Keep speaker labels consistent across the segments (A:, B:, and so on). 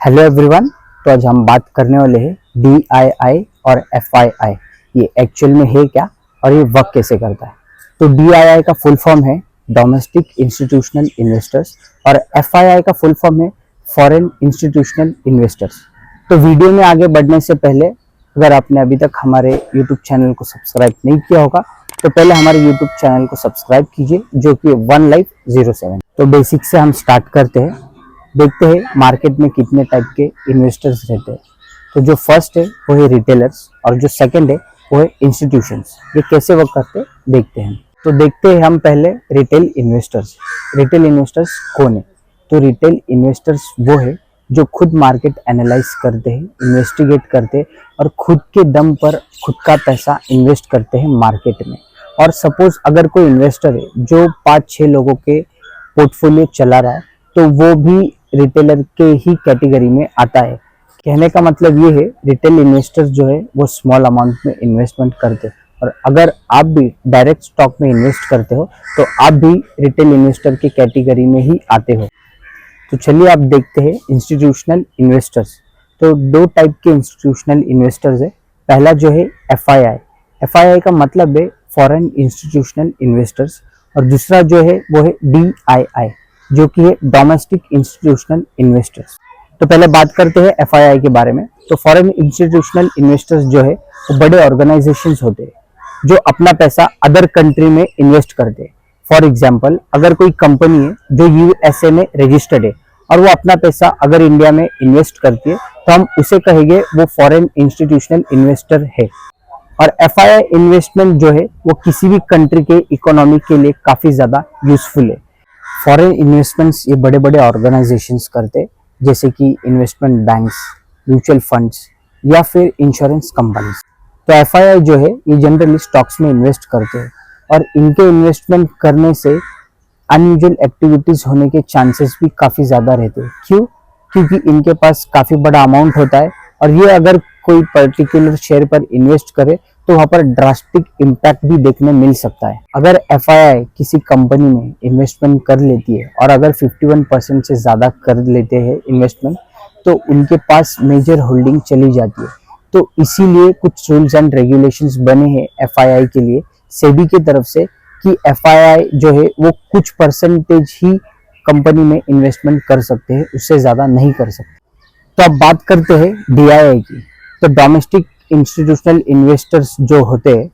A: Hello everyone. तो आज हम बात करने वाले हैं DII और FII। ये एक्चुअल में है क्या और ये वर्क कैसे करता है। तो DII का फुल फॉर्म है डोमेस्टिक इंस्टीट्यूशनल इन्वेस्टर्स और FII का फुल फॉर्म है फॉरेन इंस्टीट्यूशनल इन्वेस्टर्स। तो वीडियो में आगे बढ़ने से पहले अगर आपने अभी तक हमारे यूट्यूब चैनल को सब्सक्राइब नहीं किया होगा तो पहले हमारे यूट्यूब चैनल को सब्सक्राइब कीजिए, जो कि वन लाइफ 07। तो बेसिक से हम स्टार्ट करते हैं। देखते हैं मार्केट में कितने टाइप के इन्वेस्टर्स रहते हैं। तो जो फर्स्ट है वो है रिटेलर्स और जो सेकंड है वो है इंस्टीट्यूशंस। ये कैसे वर्क करते हैं देखते हैं। तो देखते हैं हम पहले रिटेल इन्वेस्टर्स। रिटेल इन्वेस्टर्स कौन है? तो रिटेल इन्वेस्टर्स वो है जो खुद मार्केट एनालाइज करते हैं, इन्वेस्टिगेट करते हैं और खुद के दम पर खुद का पैसा इन्वेस्ट करते हैं मार्केट में। और सपोज अगर कोई इन्वेस्टर है जो 5-6 लोगों के पोर्टफोलियो चला रहा है तो वो भी रिटेलर के ही कैटेगरी में आता है। कहने का मतलब ये है रिटेल इन्वेस्टर्स जो है वो स्मॉल अमाउंट में इन्वेस्टमेंट करते हैं, और अगर आप भी डायरेक्ट स्टॉक में इन्वेस्ट करते हो तो आप भी रिटेल इन्वेस्टर की कैटेगरी में ही आते हो। तो चलिए आप देखते हैं इंस्टीट्यूशनल इन्वेस्टर्स। तो दो टाइप के इंस्टीट्यूशनल इन्वेस्टर्स है। पहला जो है FII। FII का मतलब है फॉरेन इंस्टीट्यूशनल इन्वेस्टर्स, और दूसरा जो है वो है DII जो कि है डोमेस्टिक इंस्टीट्यूशनल इन्वेस्टर्स। तो पहले बात करते हैं FII के बारे में। तो फॉरेन इंस्टीट्यूशनल इन्वेस्टर्स जो है वो बड़े ऑर्गेनाइजेशंस होते हैं जो अपना पैसा अदर कंट्री में इन्वेस्ट करते हैं। फॉर एग्जाम्पल, अगर कोई कंपनी है जो USA में रजिस्टर्ड है और वो अपना पैसा अगर इंडिया में इन्वेस्ट करती है तो हम उसे कहेंगे वो फॉरेन इंस्टीट्यूशनल इन्वेस्टर है। और FII इन्वेस्टमेंट जो है वो किसी भी कंट्री के इकोनॉमी के लिए काफी ज्यादा यूजफुल है। फॉरेन इन्वेस्टमेंट्स ये बड़े बड़े ऑर्गेनाइजेशंस करते हैं, जैसे कि इन्वेस्टमेंट बैंक्स, म्यूचुअल फंड्स या फिर इंश्योरेंस कंपनीज। तो FII जो है ये जनरली स्टॉक्स में इन्वेस्ट करते हैं, और इनके इन्वेस्टमेंट करने से अनयूजुअल एक्टिविटीज होने के चांसेस भी काफी ज्यादा रहते हैं। क्यों? क्योंकि इनके पास काफी बड़ा अमाउंट होता है, और ये अगर कोई पर्टिकुलर शेयर पर इन्वेस्ट करे तो वहां पर ड्रास्टिक इम्पैक्ट भी देखने मिल सकता है। अगर FII किसी कंपनी में इन्वेस्टमेंट कर लेती है और अगर 51% से ज्यादा कर लेते हैं इन्वेस्टमेंट तो उनके पास मेजर होल्डिंग चली जाती है। तो इसीलिए कुछ रूल्स एंड रेगुलेशंस बने हैं FII के लिए सेबी की तरफ से कि FII जो है वो कुछ परसेंटेज ही कंपनी में इन्वेस्टमेंट कर सकते हैं, उससे ज्यादा नहीं कर सकते। तो अब बात करते हैं DII की। तो डोमेस्टिक इंस्टीट्यूशनल इन्वेस्टर्स जो होते हैं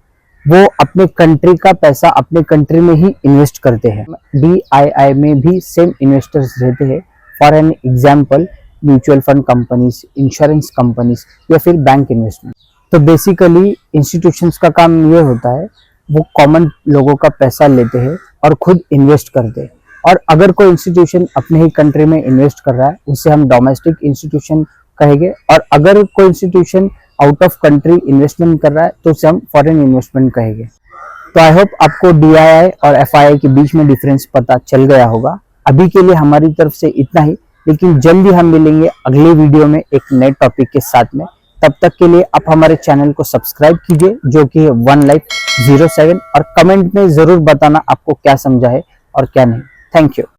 A: वो अपने कंट्री का पैसा अपने कंट्री में ही इन्वेस्ट करते हैं। DII में भी सेम इन्वेस्टर्स रहते हैं। For an example, mutual fund companies, insurance companies या फिर बैंक इन्वेस्टमेंट। तो बेसिकली इंस्टीट्यूशंस का काम ये होता है वो कॉमन लोगों का पैसा लेते हैं और खुद इन्वेस्ट करते हैं। और अगर कोई इंस्टीट्यूशन अपने ही कंट्री में इन्वेस्ट कर रहा है उसे हम डोमेस्टिक इंस्टीट्यूशन कहेंगे, और अगर कोई institution out of country investment कर रहा है तो उसे हम फॉरेन इन्वेस्टमेंट कहेंगे। तो आई होप आपको DII और FII के बीच में डिफरेंस पता चल गया होगा। अभी के लिए हमारी तरफ से इतना ही, लेकिन जल्दी हम मिलेंगे अगले वीडियो में एक नए टॉपिक के साथ में। तब तक के लिए आप हमारे चैनल को सब्सक्राइब कीजिए, जो कि है वन लाइफ 07, और कमेंट में जरूर बताना आपको क्या समझा है और क्या नहीं। Thank you.